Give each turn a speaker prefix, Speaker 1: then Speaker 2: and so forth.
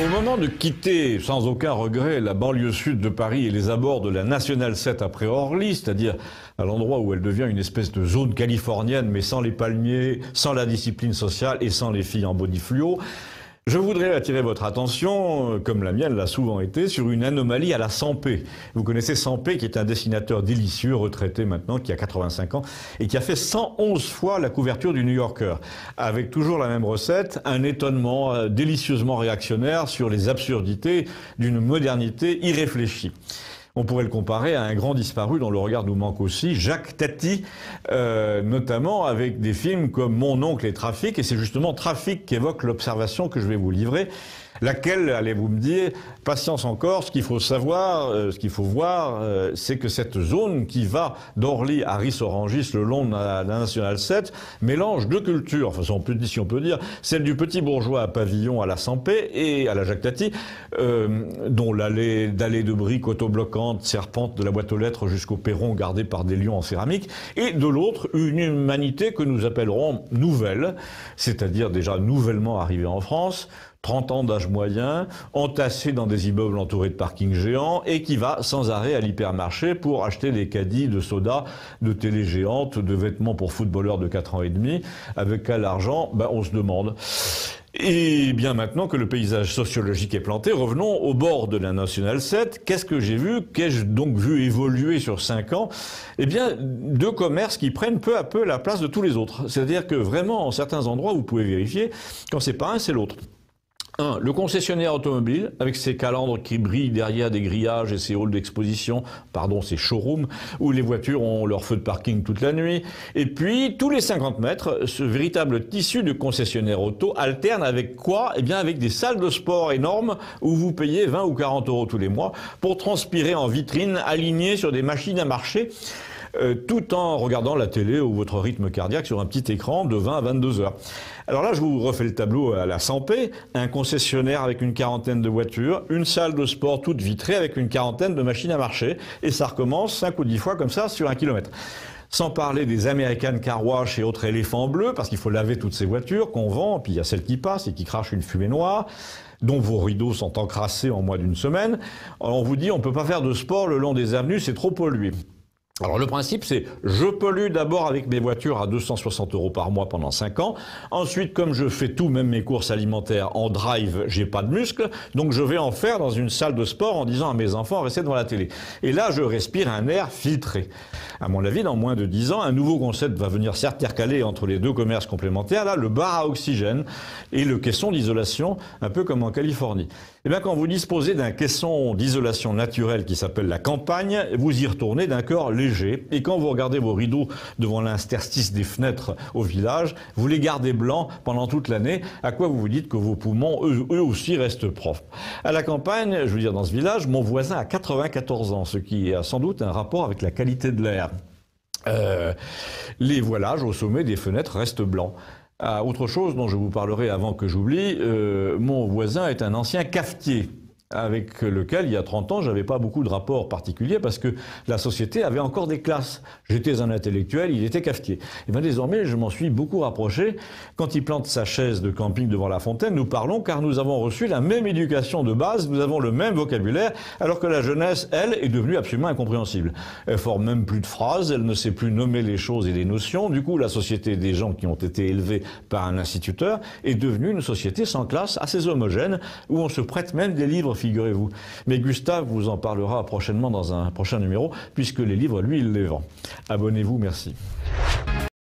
Speaker 1: Au moment de quitter sans aucun regret la banlieue sud de Paris et les abords de la Nationale 7 après Orly, c'est-à-dire à l'endroit où elle devient une espèce de zone californienne mais sans les palmiers, sans la discipline sociale et sans les filles en body fluo, je voudrais attirer votre attention, comme la mienne l'a souvent été, sur une anomalie à la Sampé. Vous connaissez Sampé, qui est un dessinateur délicieux, retraité maintenant, qui a 85 ans, et qui a fait 111 fois la couverture du New Yorker, avec toujours la même recette, un étonnement délicieusement réactionnaire sur les absurdités d'une modernité irréfléchie. On pourrait le comparer à un grand disparu dont le regard nous manque aussi, Jacques Tati, notamment avec des films comme Mon oncle et Trafic, et c'est justement Trafic qu'évoque l'observation que je vais vous livrer, laquelle, allez-vous me dire, patience encore, ce qu'il faut savoir, ce qu'il faut voir, c'est que cette zone qui va d'Orly à Ris-Orangis le long de la Nationale 7 mélange deux cultures, enfin si on peut dire, celle du petit bourgeois à pavillon à la Sampé et à la Jacques Tati, dont l'allée de briques autobloquantes serpente de la boîte aux lettres jusqu'au perron gardé par des lions en céramique, et de l'autre, une humanité que nous appellerons nouvelle, c'est-à-dire déjà nouvellement arrivée en France, 30 ans d'âge moyen, entassé dans des immeubles entourés de parkings géants et qui va sans arrêt à l'hypermarché pour acheter des caddies de soda, de télé géantes, de vêtements pour footballeurs de 4 ans et demi. Avec quel argent? On se demande. Et bien maintenant que le paysage sociologique est planté, revenons au bord de la Nationale 7. Qu'est-ce que j'ai vu? Qu'ai-je donc vu évoluer sur 5 ans? Eh bien, deux commerces qui prennent peu à peu la place de tous les autres. C'est-à-dire que vraiment, en certains endroits, vous pouvez vérifier, quand c'est pas un, c'est l'autre. Un, le concessionnaire automobile, avec ses calandres qui brillent derrière des grillages et ses halls d'exposition, ses showrooms, où les voitures ont leur feu de parking toute la nuit. Et puis, tous les 50 mètres, ce véritable tissu de concessionnaire auto alterne avec quoi? Eh bien, avec des salles de sport énormes où vous payez 20 ou 40 euros tous les mois pour transpirer en vitrine, alignées sur des machines à marcher, tout en regardant la télé ou votre rythme cardiaque sur un petit écran de 20 à 22 heures. Alors là, je vous refais le tableau à la Sampé, un concessionnaire avec une quarantaine de voitures, une salle de sport toute vitrée avec une quarantaine de machines à marcher, et ça recommence 5 ou 10 fois comme ça sur 1 kilomètre. Sans parler des American Car Wash et autres éléphants bleus, parce qu'il faut laver toutes ces voitures qu'on vend, puis il y a celles qui passent et qui crachent une fumée noire, dont vos rideaux sont encrassés en moins d'une semaine. Alors on vous dit, on ne peut pas faire de sport le long des avenues, c'est trop pollué. Alors le principe c'est, je pollue d'abord avec mes voitures à 260 euros par mois pendant 5 ans. Ensuite, comme je fais tout, même mes courses alimentaires en drive, j'ai pas de muscles, donc je vais en faire dans une salle de sport en disant à mes enfants, restez devant la télé. Et là, je respire un air filtré. À mon avis, dans moins de 10 ans, un nouveau concept va venir s'intercaler entre les deux commerces complémentaires, là, le bar à oxygène et le caisson d'isolation, un peu comme en Californie. Et bien, quand vous disposez d'un caisson d'isolation naturelle qui s'appelle la campagne, vous y retournez d'un corps léger. Et quand vous regardez vos rideaux devant l'interstice des fenêtres au village, vous les gardez blancs pendant toute l'année, à quoi vous vous dites que vos poumons, eux aussi, restent propres. À la campagne, je veux dire dans ce village, mon voisin a 94 ans, ce qui a sans doute un rapport avec la qualité de l'air. Les voilages au sommet des fenêtres restent blancs. Autre chose dont je vous parlerai avant que j'oublie, mon voisin est un ancien cafetier, avec lequel, il y a 30 ans, j'avais pas beaucoup de rapports particuliers parce que la société avait encore des classes. J'étais un intellectuel, il était cafetier. Et bien désormais, je m'en suis beaucoup rapproché. Quand il plante sa chaise de camping devant la fontaine, nous parlons car nous avons reçu la même éducation de base, nous avons le même vocabulaire, alors que la jeunesse, elle, est devenue absolument incompréhensible. Elle forme même plus de phrases, elle ne sait plus nommer les choses et les notions. Du coup, la société des gens qui ont été élevés par un instituteur est devenue une société sans classe, assez homogène, où on se prête même des livres, figurez-vous. Mais Gustave vous en parlera prochainement dans un prochain numéro, puisque les livres, lui, il les vend. Abonnez-vous, merci.